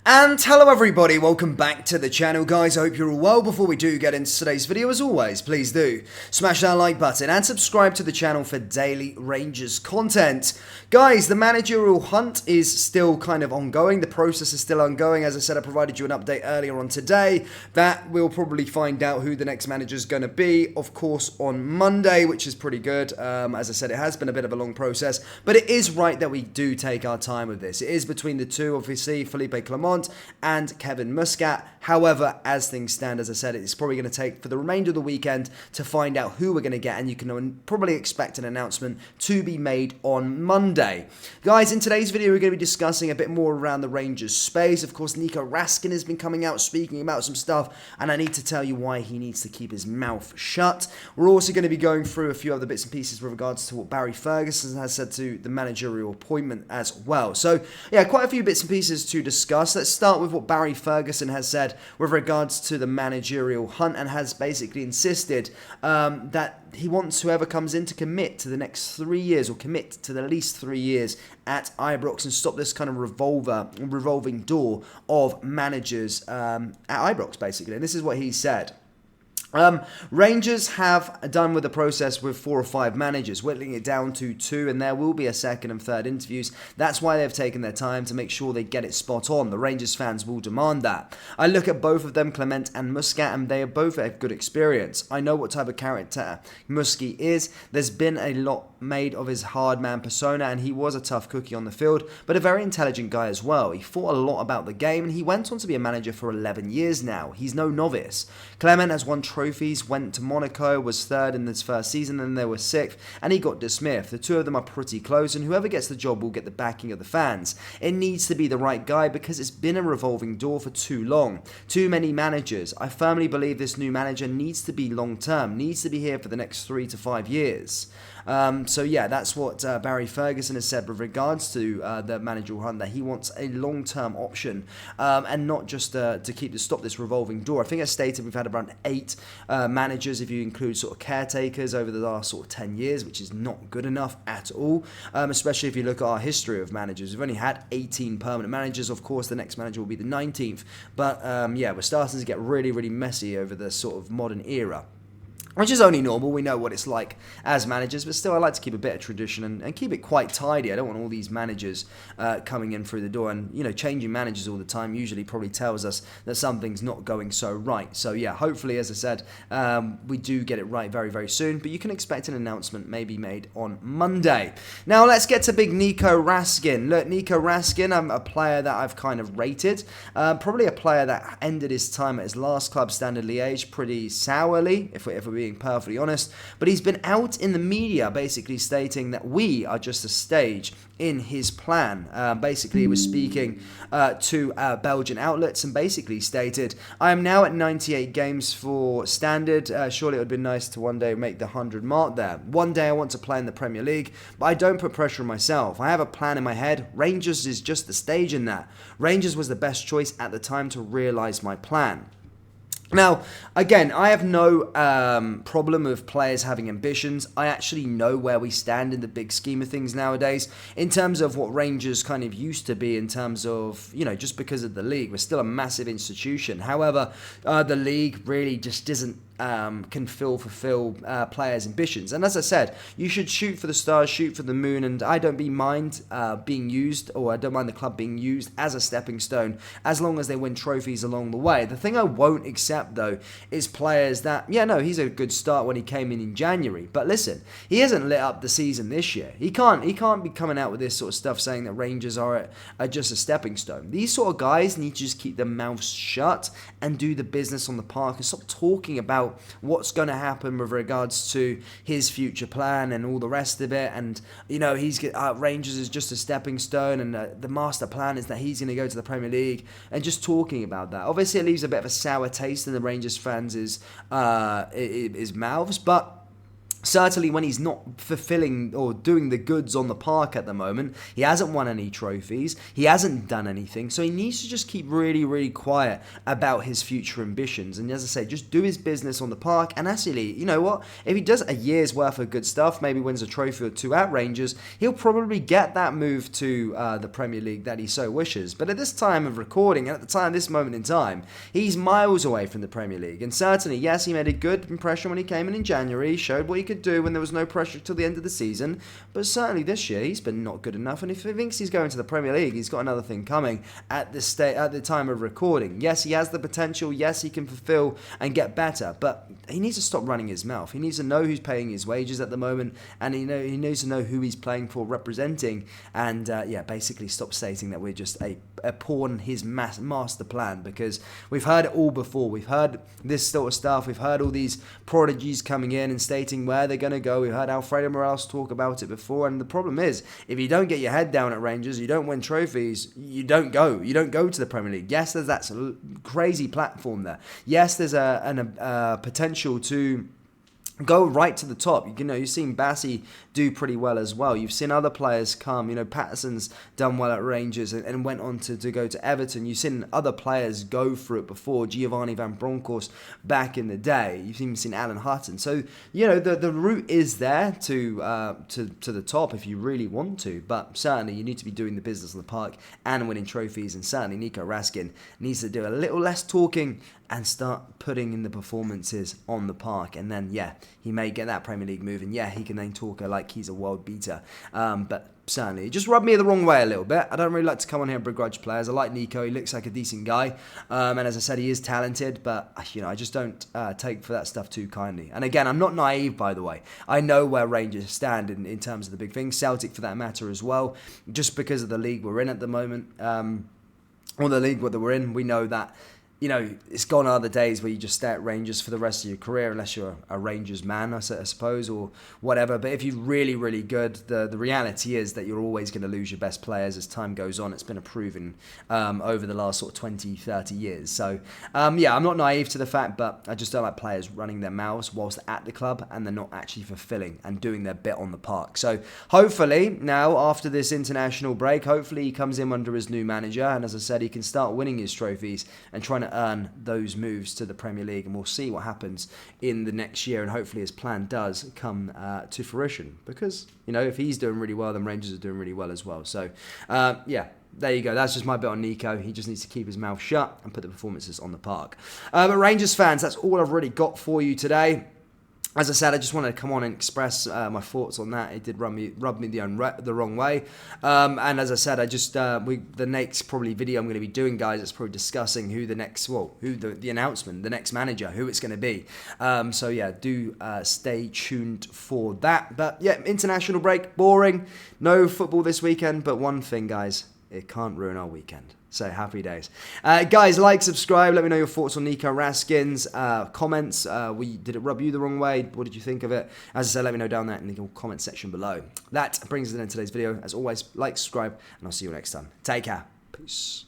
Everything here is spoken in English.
And hello everybody, welcome back to the channel guys, I hope you're all well. Before we do get into today's video, as always, please do smash that like button and subscribe to the channel for daily Rangers content. Guys, the managerial hunt is still kind of ongoing, the process is still ongoing. As I said, I provided you an update earlier on today that we'll probably find out who the next manager is going to be, of course, on Monday, which is pretty good. As I said, it has been a bit of a long process, but it is right that we do take our time with this. It is between the two, obviously, Felipe Clement and Kevin Muscat. However, as things stand, as I said, it's probably going to take for the remainder of the weekend to find out who we're going to get, and you can probably expect an announcement to be made on Monday. Guys, in today's video, we're going to be discussing a bit more around the Rangers space. Of course, Nico Raskin has been coming out speaking about some stuff, and I need to tell you why he needs to keep his mouth shut. We're also going to be going through a few other bits and pieces with regards to what Barry Ferguson has said to the managerial appointment as well. So, yeah, quite a few bits and pieces to discuss. Let's start with what Barry Ferguson has said with regards to the managerial hunt, and has basically insisted that he wants whoever comes in to commit to the next 3 years, or commit to the least 3 years at Ibrox, and stop this kind of revolving door of managers at Ibrox, basically. And this is what he said. Rangers have done with the process with 4 or 5 managers, whittling it down to 2, and there will be a second and third interviews. That's why they've taken their time to make sure they get it spot on. The Rangers fans will demand that. I look at both of them, Clement and Muscat, and they both have good experience. I know what type of character Muskie is. There's been a lot made of his hard man persona, and he was a tough cookie on the field, but a very intelligent guy as well. He thought a lot about the game, and he went on to be a manager for 11 years now. He's no novice. Clement has won trophies, went to Monaco, was 3rd in his first season, and they were 6th, and he got dismissed. The two of them are pretty close, and whoever gets the job will get the backing of the fans. It needs to be the right guy because it's been a revolving door for too long. Too many managers. I firmly believe this new manager needs to be long-term, needs to be here for the next 3 to 5 years. So yeah, that's what Barry Ferguson has said with regards to the managerial hunt, that he wants a long-term option and not just to stop this revolving door. I think as stated, we've had around 8 managers if you include sort of caretakers over the last sort of 10 years, which is not good enough at all, especially if you look at our history of managers. We've only had 18 permanent managers. Of course, the next manager will be the 19th, but yeah, we're starting to get really, really messy over the sort of modern era, which is only normal. We know what it's like as managers, but still I like to keep a bit of tradition and keep it quite tidy. I don't want all these managers coming in through the door, and you know, changing managers all the time usually probably tells us that something's not going so right. So yeah, hopefully, as I said, we do get it right very, very soon, but you can expect an announcement maybe made on Monday. Now let's get to big Nico Raskin. Look, Nico Raskin, a player that I've kind of rated, probably a player that ended his time at his last club, Standard Liège, pretty sourly, if we're being perfectly honest, but he's been out in the media basically stating that we are just a stage in his plan. Basically, he was speaking to Belgian outlets and basically stated, I am now at 98 games for Standard. Surely it would be nice to one day make the 100 mark there. One day I want to play in the Premier League, but I don't put pressure on myself. I have a plan in my head. Rangers is just the stage in that. Rangers was the best choice at the time to realise my plan. Now, again, I have no problem with players having ambitions. I actually know where we stand in the big scheme of things nowadays in terms of what Rangers kind of used to be in terms of, you know, just because of the league. We're still a massive institution. However, the league really just isn't can fulfill players' ambitions. And as I said, you should shoot for the stars, shoot for the moon, and I don't mind being used, or I don't mind the club being used as a stepping stone, as long as they win trophies along the way. The thing I won't accept, though, is players that, yeah, no, he's a good start when he came in January, but listen, he hasn't lit up the season this year. He can't be coming out with this sort of stuff saying that Rangers are just a stepping stone. These sort of guys need to just keep their mouths shut and do the business on the park and stop talking about what's going to happen with regards to his future plan and all the rest of it. And you know, Rangers is just a stepping stone, and the master plan is that he's going to go to the Premier League, and just talking about that. Obviously, it leaves a bit of a sour taste in the Rangers fans' mouths, but Certainly when he's not fulfilling or doing the goods on the park at the moment, he hasn't won any trophies, he hasn't done anything, so he needs to just keep really, really quiet about his future ambitions. And as I say, just do his business on the park, and actually, you know what, if he does a year's worth of good stuff, maybe wins a trophy or two at Rangers, he'll probably get that move to the Premier League that he so wishes. But at this time of recording, and at the time, this moment in time, he's miles away from the Premier League. And certainly, yes, he made a good impression when he came in January, showed what he could do when there was no pressure till the end of the season, but certainly this year he's been not good enough, and if he thinks he's going to the Premier League, he's got another thing coming at the time of recording. Yes, he has the potential, yes, he can fulfill and get better, but he needs to stop running his mouth. He needs to know who's paying his wages at the moment, and he needs to know who he's playing for, representing, and basically stop stating that we're just a pawn in his master plan, because we've heard it all before. We've heard this sort of stuff, we've heard all these prodigies coming in and stating where they're going to go. We heard Alfredo Morales talk about it before, and the problem is, if you don't get your head down at Rangers, you don't win trophies, you don't go to the Premier League. Yes, there's that crazy platform there. Yes, there's a potential to go right to the top. You know, you've seen Bassi do pretty well as well. You've seen other players come. You know, Patterson's done well at Rangers and went on to go to Everton. You've seen other players go for it before. Giovanni Van Bronckhorst back in the day. You've even seen Alan Hutton. So, you know, the route is there to the top if you really want to. But certainly you need to be doing the business on the park and winning trophies. And certainly Nico Raskin needs to do a little less talking and start putting in the performances on the park. And then, yeah, he may get that Premier League move. And yeah, he can then talk like he's a world beater. But certainly, it just rubbed me the wrong way a little bit. I don't really like to come on here and begrudge players. I like Nico. He looks like a decent guy. And as I said, he is talented. But, you know, I just don't take for that stuff too kindly. And again, I'm not naive, by the way. I know where Rangers stand in terms of the big things. Celtic, for that matter, as well. Just because of the league we're in at the moment. Or the league that we're in, we know that, you know, it's gone are the days where you just stay at Rangers for the rest of your career, unless you're a Rangers man, I suppose, or whatever. But if you're really, really good, the reality is that you're always going to lose your best players as time goes on. It's been proven over the last sort of 20, 30 years. So, yeah, I'm not naive to the fact, but I just don't like players running their mouths whilst at the club and they're not actually fulfilling and doing their bit on the park. So, hopefully, now, after this international break, hopefully he comes in under his new manager, and as I said, he can start winning his trophies and trying to earn those moves to the Premier League, and we'll see what happens in the next year, and hopefully his plan does come to fruition, because, you know, if he's doing really well, then Rangers are doing really well as well. So yeah, there you go. That's just my bit on Nico. He just needs to keep his mouth shut and put the performances on the park. But Rangers fans, that's all I've really got for you today. As I said, I just wanted to come on and express my thoughts on that. It did rub me the wrong way. And as I said, the next probably video I'm going to be doing, guys, it's probably discussing who the next, the announcement, the next manager, who it's going to be. So yeah, do stay tuned for that. But yeah, international break, boring. No football this weekend, but one thing, guys, it can't ruin our weekend. So, happy days. Guys, like, subscribe. Let me know your thoughts on Nico Raskin's comments. Did it rub you the wrong way? What did you think of it? As I said, let me know down there in the comment section below. That brings us to the end of today's video. As always, like, subscribe, and I'll see you next time. Take care. Peace.